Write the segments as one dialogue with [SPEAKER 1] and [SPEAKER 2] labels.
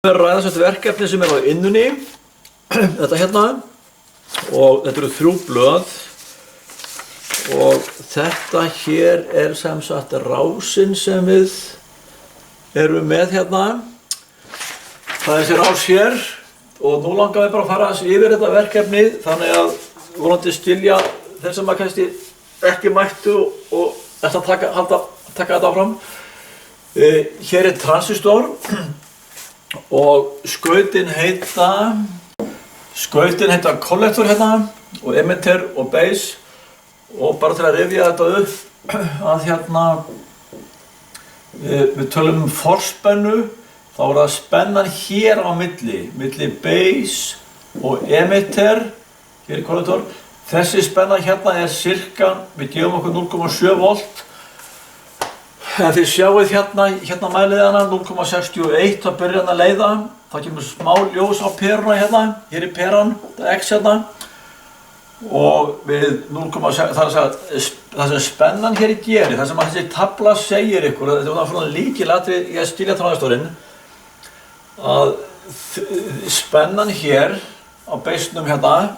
[SPEAKER 1] Við erum að ræða þetta verkefni sem á innunni, þetta hérna, og þetta eru 3 blöð og þetta hér sem sagt rásinn sem við erum með hérna. Það þessi rás hér og nú langar við bara að fara yfir þetta verkefni þannig að vonandi skilja þeir sem að kannski ekki mættu og ætla að taka þetta áfram. Hér transistor og skautin heita kollektor hérna og emitter og base og bara til að rifja þetta upp að hérna við tölum forspennu þá það spennan hér á milli base og emitter hér í kollektor. Þessi spenna hérna cirka, við gefum okkur 0,7 volt. En þið sjáuð hérna mælið hana 0,61, það byrjar hann að leiða. Það kemur smá ljós á peruna hérna, hér er peran, þetta X hérna. Og við 0,6, það sem spennan hér gerir, það sem þessi tafla segir ykkur, þetta var svona lykilatriði í að skilja transistorinn, að spennan hér á beisnum hérna,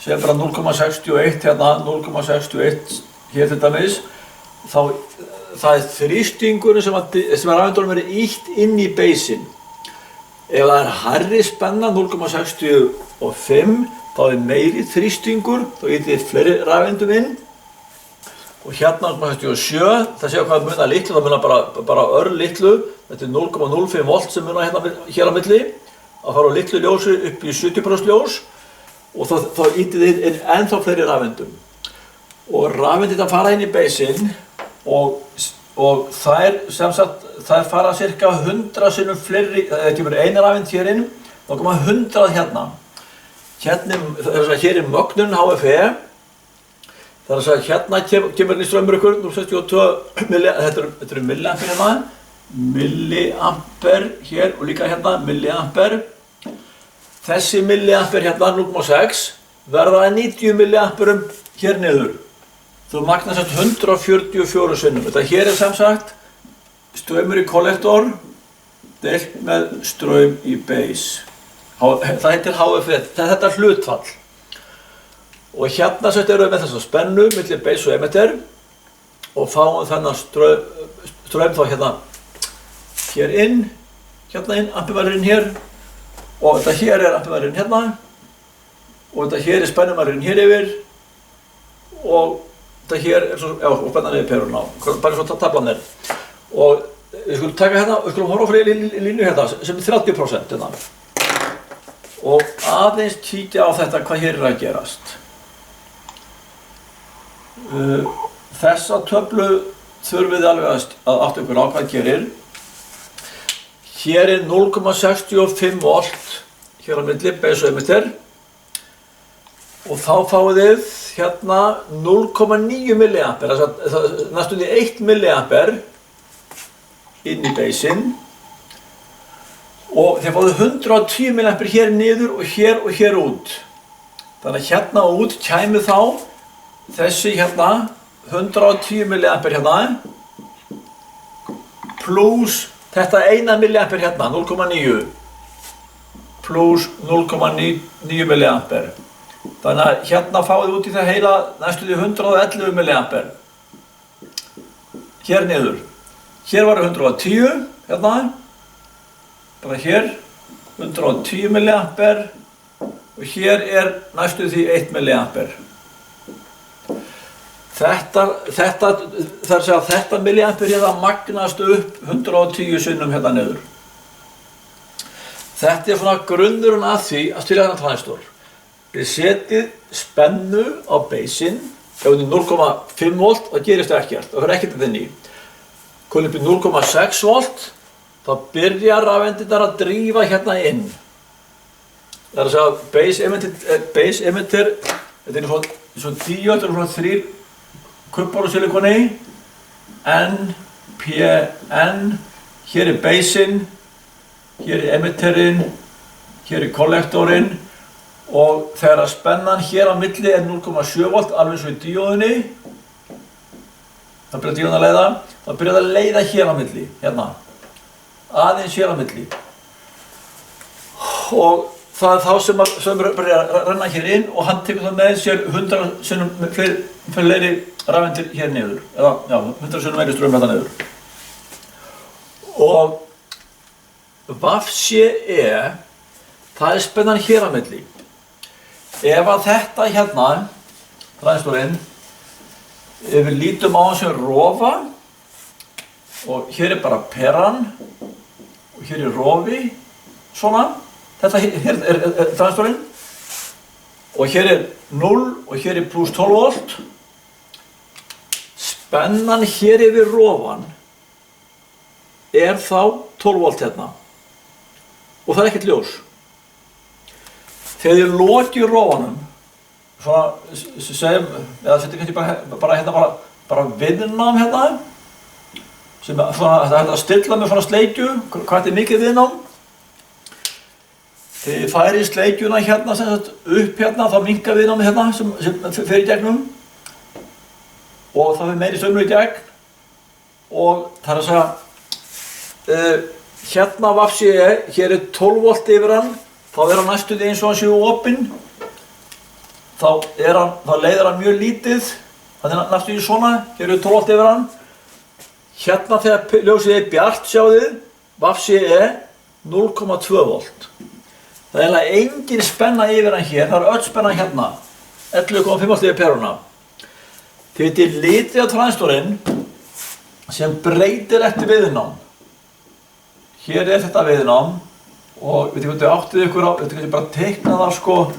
[SPEAKER 1] sem bara 0,61 hérna, 0,61 hér til dæmis, það þrýstingurinn sem rafeindunum verið ýtt inn í beisinn. Ef það hærri spenna, 0,65, þá meiri þrýstingur, þá ýttir fleiri rafeindum inn. Og hérna 0,67, það séu hvað munar litlu, það munar bara örlitlu. Þetta 0,05 volt sem munar hér á milli. Það fara á litlu ljósi upp í 70% ljós og þá ýttir þið inn ennþá fleiri rafeindum. Og rafeindirnar fara inn í beisinn og þær fara cirka 100 sinnum fleiri, það kemur eina rafeind hér inn, þá koma 100 hérna. Hér er mögnun HFE, það að hérna kemur inn í strömmur ykkur, 0,62 þetta eru milliampere hérna, milliampere hér og líka hérna milliampere. Þessi milliampere hérna 0,6 verða að 90 milliamperum hér niður. Þú magnar 144 sinnum. Þetta hér sem sagt straumur í kollektor deilt með straum í base. Það heitir HFE, þetta er hlutfall. Og hérna erum við með þessa spennu milli base og emitter og fáum þennan straum þá hér inn, ampervarinn hér og þetta hér er ampervarinn hérna og þetta hér er spennumvarinn hér yfir og þetta hér er svo, og spennan yfir peruna á, bara svo taflan er. Og við skulum taka hérna, við skulum horfa á fyrir línu hérna sem er 30% hérna. Og aðeins kíkja á þetta hvað hér er að gerast. Þessa töflu þurfum við alveg að átta ykkur á hvað gerir. Hér er 0,65 volt hér á milli, base og emitter. Og þá fáið þið hérna 0,9 milliampere, næstum því 1 milliampere inn í beisinn. Og þið fáið 110 milliampere hér niður og hér út. Þannig að hérna út kæmi þá þessi hérna 110 milliampere hérna pluss þetta 1 milliampere hérna, 0,9 pluss 0,9 milliampere. Þannig að hérna fáið út í það heila næstu því 111 milliampere. Hér niður. Hér var 110, hérna. Bara hér, 110 milliampere og hér er næstu því 1 milliampere. Þetta milliampere hérna magnast upp 110 sinnum hérna niður. Þetta er svona grunnurinn að því að stýra þennan transistor. Við setjum spennu á beisinn, ef hún er 0,5 volt, það gerist ekkert, það fyrir ekkert inn í. Komum upp í 0,6 volt, þá byrjar rafeindirnar að drífa hérna inn. Það er að segja base emitter, þetta er svona díóð, þetta er svona 3 kubbar úr silikoni, N, P, N, hér er beisinn, hér er emitterinn, hér er kollektorinn. Og þegar spennan hér á milli er 0,7 volt, alveg svo í díóðinni, það byrjar díóðin að leiða, það byrjar að leiða hér á milli, hérna, aðeins hér á milli. og það þá sem byrja að renna hér inn og hann tekur það með sér 100 sinnum fleiri rafeindir hér niður, eða já, 100 sinnum meiri straum þetta niður. Og VCE, það spennan hér á milli. Ef að þetta hérna, transistorinn, ef við lítum á hann sem rofa og hér bara peran og hér rofi, svona. Þetta hér transistorinn og hér 0 og hér pluss 12 volt. Spennan hér yfir rofan þá 12 volt hérna og það ekkert ljós. Þegar þið lokið rofanum, svona segjum, eða setjum kannski bara viðnám hérna, sem svona, þetta að stilla með svona sleikju, hvað er mikið viðnám? Þegar þið færið sleikjuna hérna, upp hérna, þá minnkar viðnámið hérna sem fer í gegnum og það fer meiri straumur í gegn og það að segja hérna VCE, hér 12 volt yfir hann, þá hann næstum því eins og hann séu opinn, þá leiðir hann mjög lítið, hann næstum því svona, hér 12 volt yfir hann. Hérna þegar ljósið bjart, sjáðu þið, VCE 0,2 volt. Það eiginlega engin spenna yfir hann hér, það öll spenna hérna, 11,5 volt yfir peruna. Þið vitið litið á transistorinn sem breytir eftir viðnám. Hér þetta viðnám og við getum áttið ykkur á, við getum bara teiknað það sko,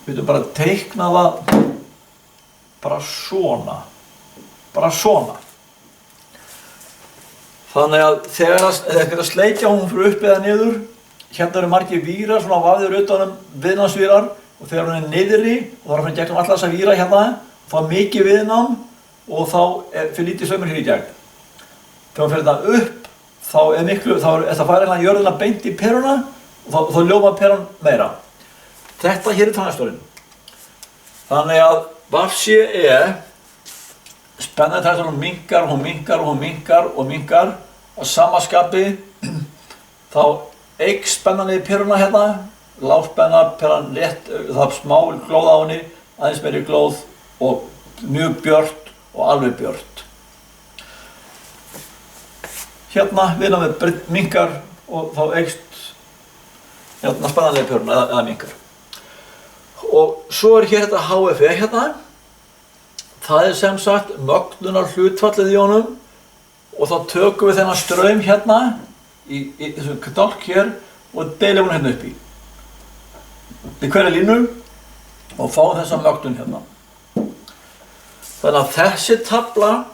[SPEAKER 1] við getum bara teiknað það bara svona. Þannig að þegar það sleikja hún fyrir upp eða niður, hérna eru margir vírar, svona vafðir utan viðnámsvírar og þegar hún niðri og það fyrir gegnum alla þessa víra hérna, þá mikið viðnám og þá fyrir lítið straumur hér í gegn. Þegar hún fyrir þetta upp, þá þetta fær eiginlega jörðina beint í peruna og þá ljómar peran meira. Þetta hér transistorinn. Þannig að VCE, spennan transistorinn minnkar og hún minnkar að sama skapi þá eykst spennan í peruna hérna, lágspenna, peran létt, það smá glóð á henni, aðeins meiri glóð og mjög björt og alveg björt. Hérna viðnámið minnkar og þá eykst hérna spennan í peruna eða minnkar. Og svo hér þetta HFE hérna, það sem sagt mögnunar hlutfallið í honum og þá tökum við þennan straum hérna í þessum dálk hér og deilum hún hérna upp í hverja línu og fáum þessa mögnun hérna. Þannig að þessi tafla,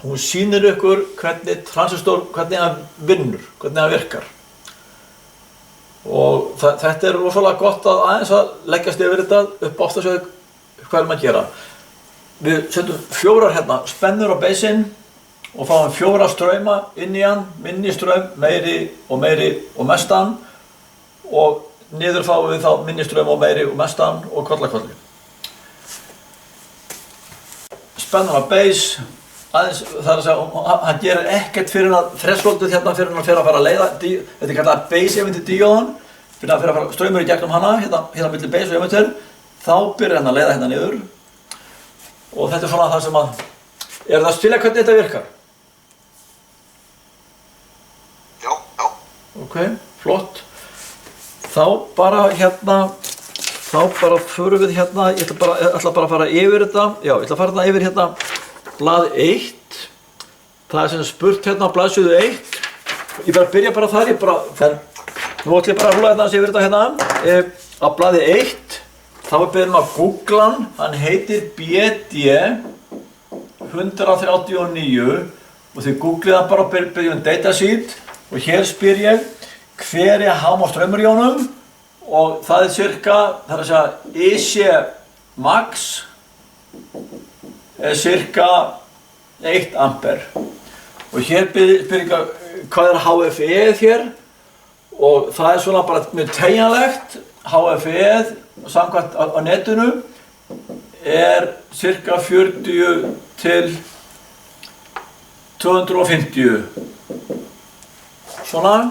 [SPEAKER 1] hún sýnir ykkur hvernig transistor, hvernig hann vinnur, hvernig hann virkar. Og þetta rosalega gott að aðeins að leggjast yfir þetta upp átt að sjá hvað maður að gera. Við setjum 4 hérna spennur á beisinn og fáum 4 strauma inn í hann, minni straum, meiri og mestan og niður fáum við þá minni straum og meiri og mestan og kollakolli. Spennan á beis, aðeins, það að segja, hann gerir ekkert fyrir hann thresholdið hérna fyrir hann að fara að leiða, þetta kallað beis-emitter-díóðan, fyrir að fara straumur í gegnum hana, hérna milli beis og emitter, þá byrjar hann að leiða hérna niður. Og þetta svona það sem að, það að skilja hvernig þetta virkar?
[SPEAKER 2] Já.
[SPEAKER 1] Ok, flott. Þá bara förum við hérna, ég ætla bara að fara yfir þetta, já, ég ætla að fara hérna yfir hérna blað 1. Það sem spurt hérna á blaðsíðu 1. Ég byrja bara þar, nú ætla ég bara að rúla hérna yfir þetta hérna. Á blaði 1. Þá byrjum við að googla hann, hann heitir BD139 og þið googlið hann bara og byrjum datasheet og hér spyr ég hver hámarksstraumur í honum og það cirka, það að segja EC max cirka 1 ampere og hér spyr ég hvað HFE hér og það svona bara mjög teygjanlegt. HFE samkvæmt á netinu cirka 40 til 250 svona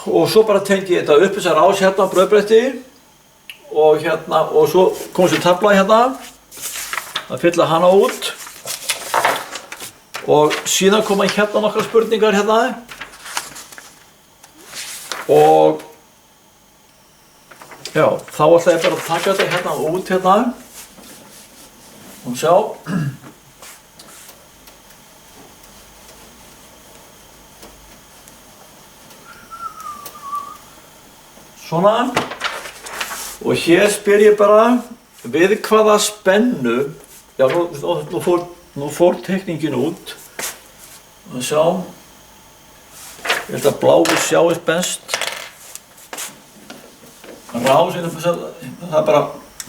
[SPEAKER 1] og svo bara tengi ég þetta upp þessar ás hérna á brauðbretti og hérna, og svo kom þessi tafla hérna að fylla hana út og síðan koma hérna nokkrar spurningar hérna og já, þá ætla ég bara að taka þetta hérna út hérna og sjá svona og hér spyr ég bara við hvaða spennu já, nú fór teikningin út og sjá ég held að bláu sjáist best það er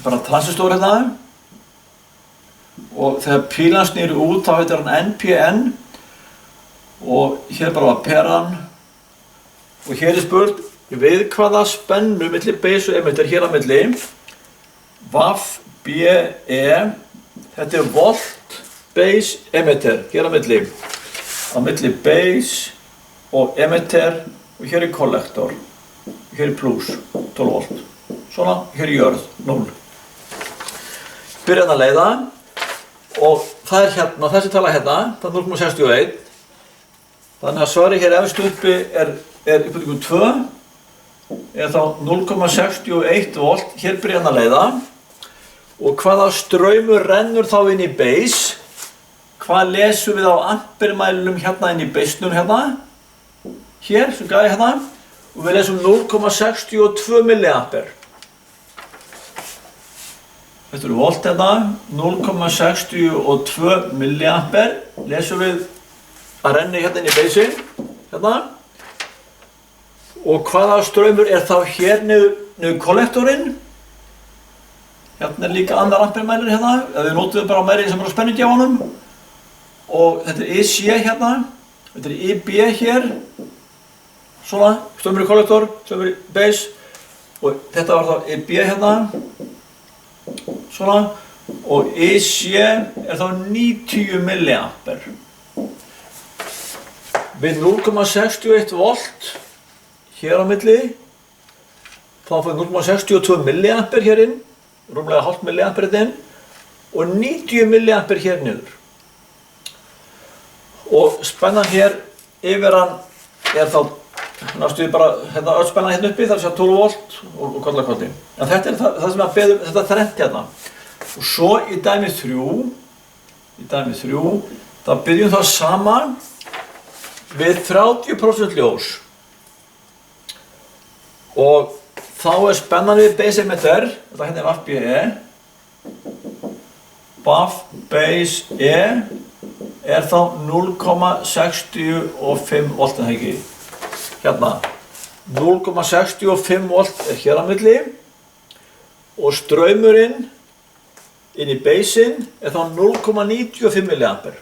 [SPEAKER 1] bara transistor hérna og þegar pílan snýr út þá heitir hann NPN og hér bara peran og hér er spurt við hvaða spennu milli base og emitter hér á milli VAF, BE þetta er volt, base, emitter hér á milli base og emitter og hér er kollektor hér er plus, 12 volt svona, hér er jörð, 0 byrjan að leiða og það er hérna, þessi tala hérna það er 0,61 þannig að svarið hér efst uppi er uppbyggingu 2 er þá 0,61 volt, hér byrja hann að leiða og hvaða straumur rennur þá inn í base hvað lesum við á ampermælum hérna inn í base-num hérna hér, sem gæði hérna og við lesum 0,62 milliampere þetta eru volt hérna 0,62 milliampere lesum við að renni hérna inn í base-in hérna og hvaða straumur er þá hér niður kollektorinn hérna er líka annar ampermælir hérna eða við notum við bara á mæri sem er á spennugjafanum og þetta er EC hérna þetta er EB hér svona, straumur í kollektor, straumur í base og þetta var þá EB hérna svona og EC er þá 90 milliampere við 0,61 volt hér á milli þá fór 0,62 milliampere hér inn rúmlega hálft milliampere inn og 90 milliampere hér niður og spennan hér yfir hann er þá næstu bara hérna öll spennan hérna uppi það er 12 volt og kollakotli en þetta er það sem að beðum þetta þrennt hérna og svo í dæmi 3 þá byrjum þá saman við 30% ljós og þá er spennan við base emitter, þetta hérna er VAF BE VAF base E er þá 0,65 volt en það ekki hérna 0,65 volt er hér á milli og straumurinn inn í base-in er þá 0,95 milliampere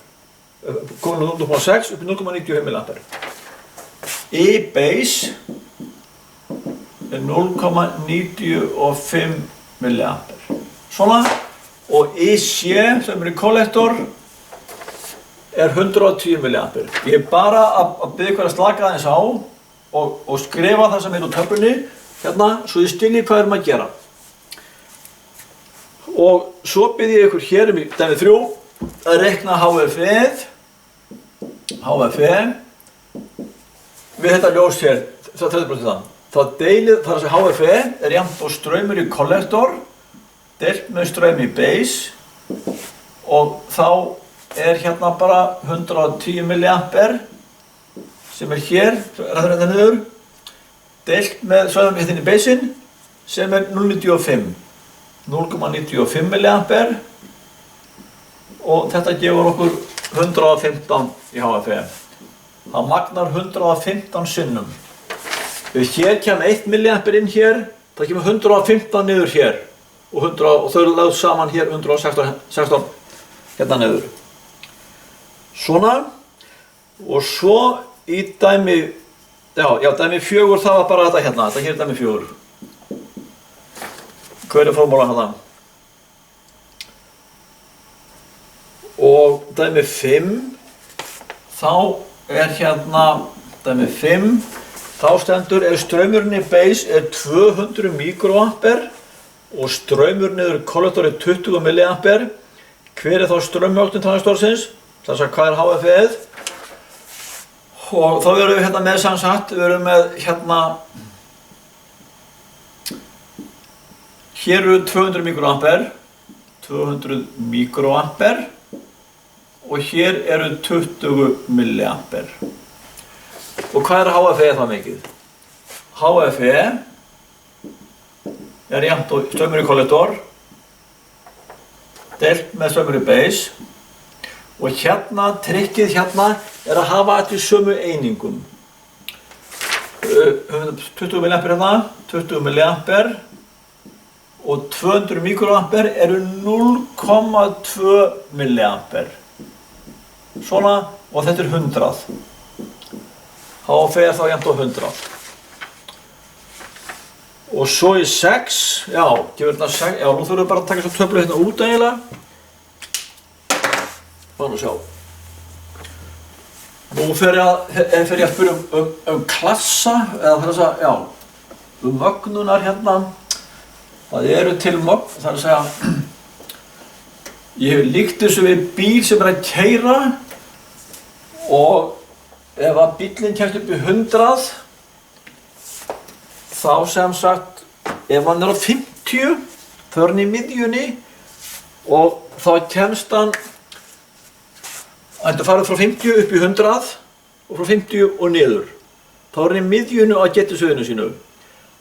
[SPEAKER 1] komin 0,6 upp í 0,95 milliampere í base er 0,95 milliampere svona og EC sem er í kollektor er 110 milliampere ég er bara að biðja ykkur að slaka aðeins á og skrifa það sem er á töflunni hérna svo ég skilji hvað erum að gera og svo biðja ég ykkur hér í dæmi 3 að reikna HF-ið við þetta ljós hér 30% þá deilið, þar að segja HF er jafnt og straumur í kollektor deilt með straum í base og þá er hérna bara 110 milliampere sem er hér, ræður þetta niður deilt með straum hérna inn í base-in sem er 0,95 milliampere og þetta gefur okkur 115 í HF það magnar 115 sinnum hér kemur 1 milliampere inn hér það kemur 115 niður hér og þau eru lögð saman hér 116 hérna niður svona og svo í dæmi dæmi 4 það var bara þetta hérna þetta hér er dæmi 4 hver er formúlan hérna og dæmi 5 þá er hérna dæmi 5 þá stendur ef straumurinn í base er 200 mikroampere og straumur niður kollektor er 20 milliampere, hver er þá straummögnun transistorsins? Þess að hvað er HFE-ið? Og þá erum við hérna með samsagt, við erum með hérna, hér eru 200 mikroampere, 200 mikroampere og hér eru 20 milliampere. Og hvað er HFE þá mikið? HFE er jafnt og straumur í kollektor deilt með straumur í base og hérna, trikkið hérna er að hafa þetta í sömu einingum. 20 milliampere hérna, 20 milliampere og 200 mikroampere eru 0,2 milliampere. Svona, og þetta er 100. HFE er þá jafnt á 100. Og svo í 6, já, gefur þetta 6, já, nú þurfum við bara að taka svo töflu hérna út eiginlega. Bara sjá. Nú fer ég að spyrja um klassa, eða þess að, já, mögnunar hérna. Það eru til mögn, það er að segja, ég hef líkt þessu við bíl sem er að keyra og ef að bíllinn kemst upp í 100, þá sem sagt, ef hann er á 50, þá er hann í miðjunni og þá kemst hann, þetta farið frá 50 upp í 100 og frá 50 og niður. Þá er hann í miðjunni á getusviðinu sínu.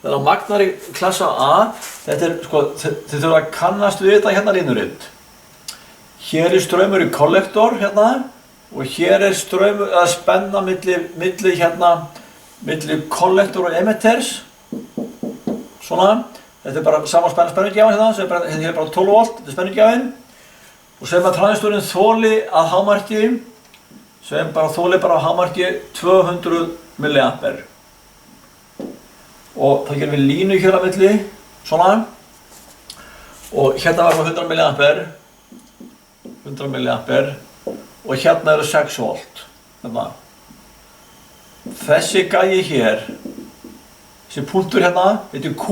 [SPEAKER 1] Þannig að magnar í klassa A, þetta er, sko, þið þurfa að kannast við þetta hérna línuritt. Hér er straumur í kollektor hérna og hér er straumur, eða spenna milli hérna, milli kollektor og emitters. Svona, þetta er bara sama spennugjafan hérna, sem er bara 12 volt, þetta er spennugjafin. Og sem að transistorinn þoli að hámarki, sem bara þoli bara að hámarki 200 milliampere. Og það gerum við línu hér á milli, svona. Og hérna var það 100 milliampere, 100 milliampere og hérna eru 6 volt. Hérna. Þessi gæi hér, þessi punktur hérna, þetta er Q,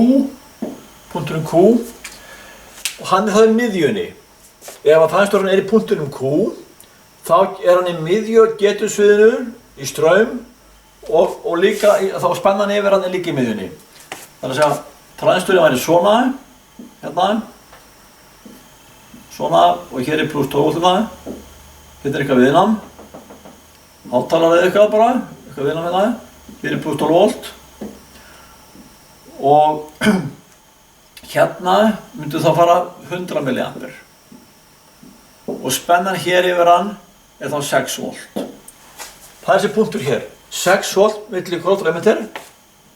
[SPEAKER 1] punkturinn Q og hann er það í miðjunni. Ef að transistorinn er í punktinum Q, þá er hann í miðju getusviðinu í straum og líka, þá spennan yfir hann er líka í miðjunni. Þannig að segja, transistorinn væri svona, hérna, svona og hér er pluss 12 hérna, hérna er eitthvað viðnám, hátalar eða eitthvað bara, eitthvað viðnám hérna, hér er pluss 12 volt og hérna myndi þá fara 100 milliampere. Og spennan hér yfir hann er þá 6 volt. Það er þessi punktur hér. 6 volt milli kollektor og emitter.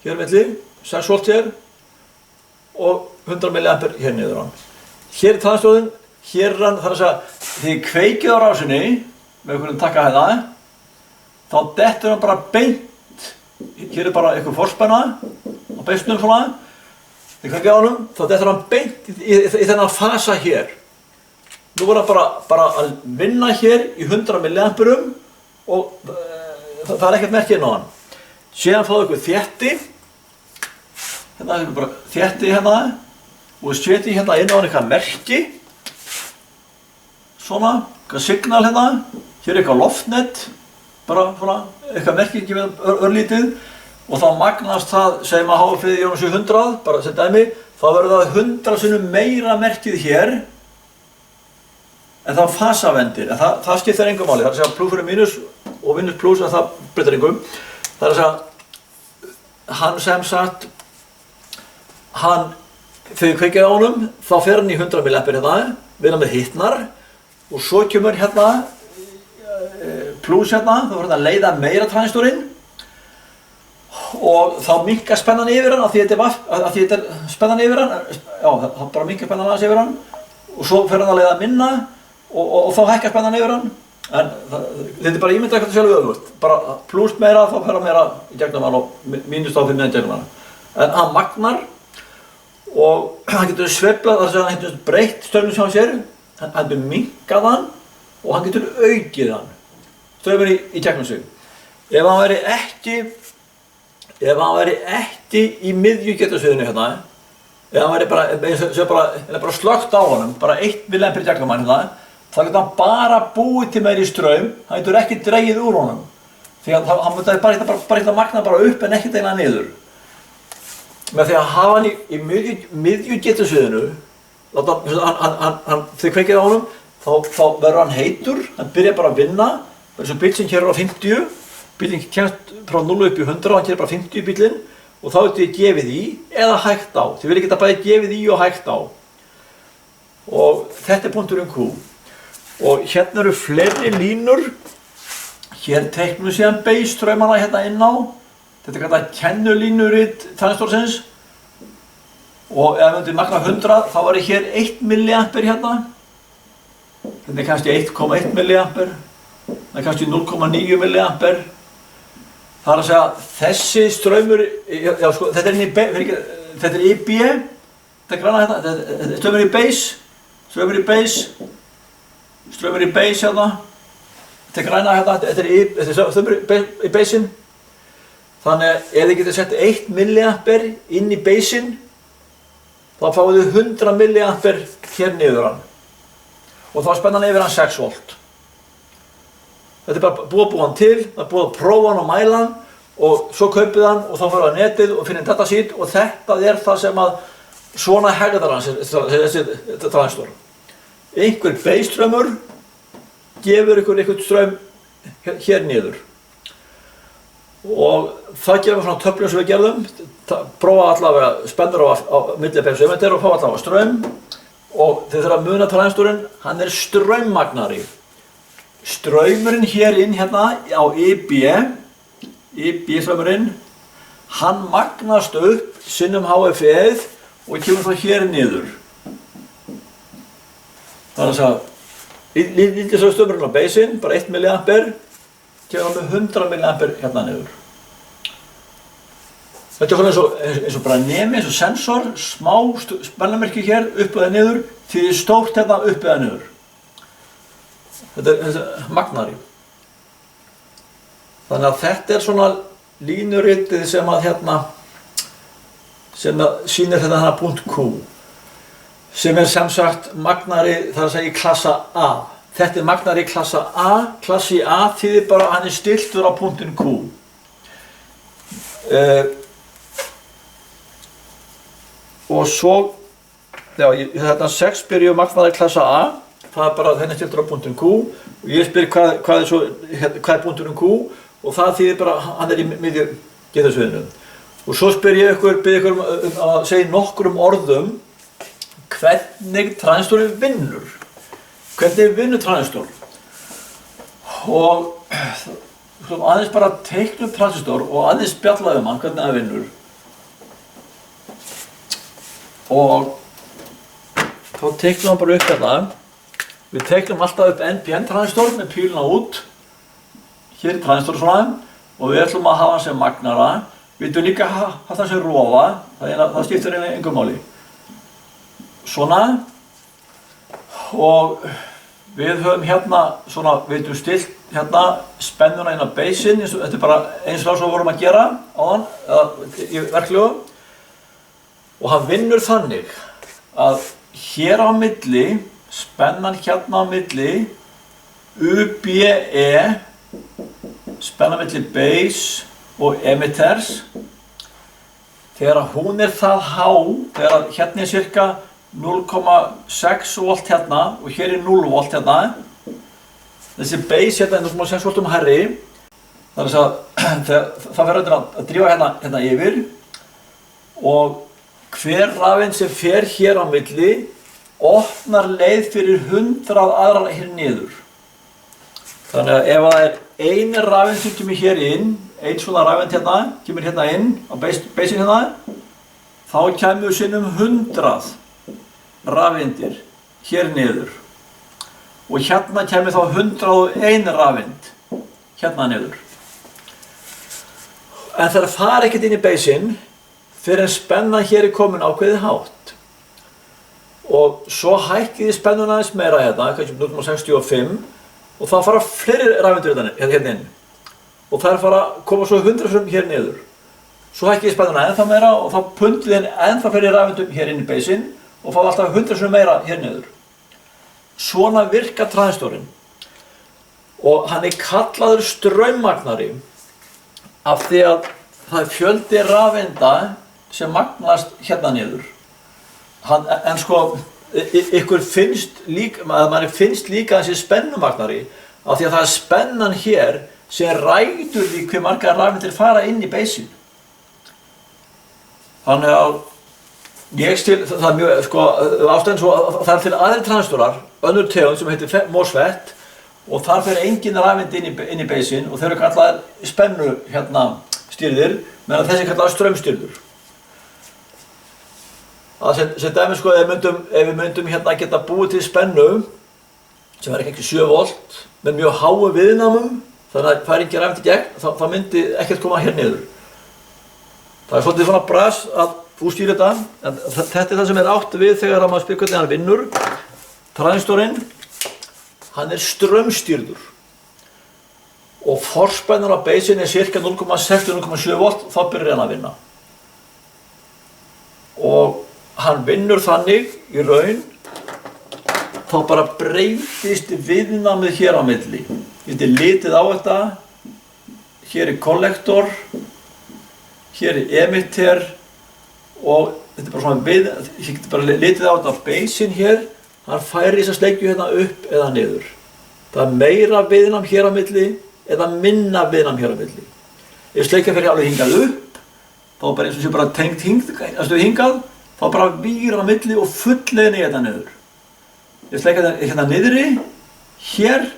[SPEAKER 1] Hér milli, 6 volt hér. Og 100 milliampere hér niður hann. Hér er transistorinn, hér er hann, þar að segja, þið kveikið á rásinni, með einhverjum takkahæða, þá dettur hann bara beint. Hér er bara einhver forspenna á beisnum svona. Þið kveikið á honum, þá dettur hann beint í þennan fasa hér. Nú var það bara að vinna hér í 100 milliamperum og það er ekkert merki inn á hann. Síðan fáðu ykkur þétti, hérna er bara þétti hérna og setji hérna inn á hann eitthvað merki, svona, eitthvað signal hérna, hér er eitthvað loftnet, bara svona, eitthvað merki ekki með örlítið og þá magnast það, segjum að HFE í 700, bara sem dæmi, þá verður það 100 sinnum meira merkið hér en það fasavendir, en það skiptir engu máli, það er að segja pluss fyrir mínus og mínus pluss en það breytir engum. Það er að segja, hann sem sagt, þegar þið kveikið á honum, þá fer hann í 100 milliampere hérna, við hann með hittnar og svo kemur hérna pluss hérna, þá fyrir hann að leiða meira transistorinn og þá minkar spennan yfir hann, af því þetta er spennan yfir hann, já, þá bara minkar spennan aðeins yfir hann og svo fer hann að leiða minna og þá hækkar spennan yfir hann. En þetta er bara ímyndað eitthvað sjálf öfugt. Bara pluss meira, þá fer hann meira í gegnum hann og mínus þá fyrir neðan gegnum hann. En hann magnar og hann getur sveiflað, þar sem hann getur breytt straumnum hjá sér, hann getur minkað hann og hann getur aukið hann. Straumur í gegnum sig. Ef ef hann væri ekki í miðju getasviðinu hérna, ef hann væri bara slökkt á honum, bara 1 milliampere gegnum hann hérna, þá getur hann bara búið til meiri straum, hann getur ekki dregið úr honum. Því að hann myndi bara magna bara upp en ekki degna niður. Með því að hafa hann í miðju getasviðinu, þegar kveikið á honum, þá verður hann heitur, hann byrjar bara að vinna, eins og bíll sem keyrir á 50, bíllinn kemst frá 0 upp í 100 og hann keyrir bara 50 í bíllinn og þá getur þið gefið í eða hægt á. Þið viljið geta bæði gefið í og hægt á. Og þetta er punkturinn Q. Og hérna eru fleiri línur. Hér teiknum við síðan base-straumana hérna inn á. Þetta er kallað kennulínurit transistorsins. Og ef við myndum magna 100 þá var hér 1 milliampere hérna. Þetta er kannski 1,1 milliampere. Það er kannski 0,9 milliampere. Það er að segja þessi straumur, já sko, þetta er í B, þetta er græna hérna, þetta er straumur í base, straumur í base hérna, þetta er græna hérna, þetta er straumur í baseinn. Þannig að ef þið getur sett 1 milliampere inn í baseinn, þá fáið þið 100 milliampere hér niður hann. Og þá spenna hann yfir hann 6 volt. Þetta er bara búið að búa hann til, það er búið að prófa hann og mæla hann og svo kaupið hann og þá farið á netið og finnir datasheet og þetta er það sem að svona hegðar hann þessi transistor. Einhver base-straumur gefur ykkur einhvern straum hér niður. Og það gefur svona töflum sem við gerðum, prófa allavega spennur á milli base og emitter og fá allavega straum og þið þurfa að muna transistorinn, hann er straummagnari. Straumurinn hér inn hérna á IB-straumurinn, hann magnast upp sinnum HF-ið og kemur þá hér niður. Þannig að lítið straumurinn á baseinn, bara 1 milliampere, kemur með 100 milliampere hérna niður. Þetta er eins og bara nemi, eins og sensor, smá spennumerki hér upp eða niður, því stórt hérna upp eða niður. Þetta er magnari. Þannig að þetta er svona línuritið sem að sýnir hérna punkt Q. Sem er sem sagt magnari, það er að segja í klassa A. Þetta er magnari í klassa A. Klassi A þýðir bara að hann er stilltur á punktin Q. Og svo, já, þetta 6 byrju magnari í klassa A. Það er bara þenni stiltur á punktin Q og ég spyr hvað er punkturinn Q og það þýðir bara hann er í miðju getasviðinu. Og svo spyr ég ykkur að segja nokkrum orðum hvernig transistorinn vinnur. Hvernig vinnur transistor? Og aðeins bara teiknum transistor og aðeins spjalla hann hvernig það vinnur. Og þá teiknum hann bara upp þetta. Við teiknum alltaf upp NPN-transistor með píluna út. Hér er transistor svona og við ætlum að hafa hann sem magnara. Við ætlum líka að hafa hann sem rofa, það skiptir engu máli. Svona. Og við höfum hérna svona, við ætlum stilt hérna spennuna inn á baseinn, þetta er bara eins og við vorum að gera áðan, í verklegu. Og hann vinnur þannig að hér á milli, spennan hérna á milli, UBE, spennan milli base og emitters. Þegar hún er það há, þegar hérna er cirka 0,6 volt hérna og hér er 0 volt hérna. Þessi base hérna er 0,6 voltum hærri. Þannig að það verður að drífa hérna yfir og hver rafeind sem fer hér á milli opnar leið fyrir 100 aðrar hér niður. Þannig að ef það er ein rafeind sem kemur hér inn, ein svona rafeind hérna, kemur hérna inn á baseinn hérna, þá kemur sinnum 100 rafeindir hér niður. Og hérna kemur þá 101 rafeind hérna niður. En það fara ekkert inn í baseinn fyrir en spennan hér er komin ákveðið hátt. Og svo hækkið þið spennuna aðeins meira hérna, kannski 0,65 og það fara fleiri rafeindir hérna inn. Og það fara að koma svo 100 hér niður. svo hækki ég spennuna ennþá meira og þá pundli henni ennþá fyrir rafeindum hér inn í beisinn og fá alltaf 100 sinnum meira hér niður. Svona virkar transistorinn og hann er kallaður straummagnari af því að það er fjöldi rafeinda sem magnast hérna niður. En sko, ykkur finnst líka þessi spennumagnari af því að það er spennan hér sem ræður því hve margar rafeindir fara inn í beisinn. Þannig að ég skil, það er mjög, sko, ástæðan svo að það er til aðrir transistorar, önnur tegund sem heitir MOSFET og þar fer engin rafeind inn í beisinn og þeir eru kallaðir spennu stýrðir, meðan þessi kallaðir straumstýrður. Sem dæmi sko, ef við myndum geta búið til spennu sem er ekki 7 volt með mjög háu viðnámum, þannig að það er ekki rafeind í gegn, þá myndi ekkert koma hér niður. Það er svolítið svona bras að þú stýrir þetta, en þetta er það sem er átt við þegar maður spyr hvernig hann vinnur. Transistorinn, hann er straumstýrður og forspennan á beisinn er cirka 0,6–0,7 volt, þá byrjar hann að vinna. Og hann vinnur þannig í raun, þá bara breytist viðnámið hér á milli. Ég geti litið á þetta, hér er kollektor, hér er emitter og þetta er bara svona ég geti bara litið á þetta beisinn hér, hann færir þessa sleggju hérna upp eða niður. Það er meira viðnám hér á milli eða minna viðnám hér á milli. Ef sleggja fer alveg hingað upp, þá bara eins og sé bara tengt hingað, þá bara vír á milli og fullleiðin í þetta niður. Ef sleggja hérna niðri, hér,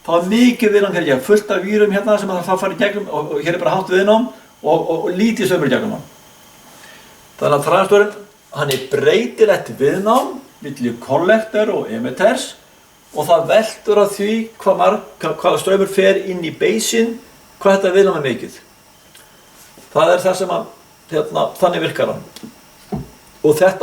[SPEAKER 1] þá er mikið viðnám hér, fullt af vírum hérna sem það fara í gegnum og hér er bara hátt viðnám og lítið straumur í gegnum hann. Þannig að transistorinn, hann er breytilegt viðnám milli kollektor og emitters og það veltur á því hvaða straumur fer inn í beisinn, hvað þetta viðnám er mikið. Það er það sem þannig virkar hann. Og þetta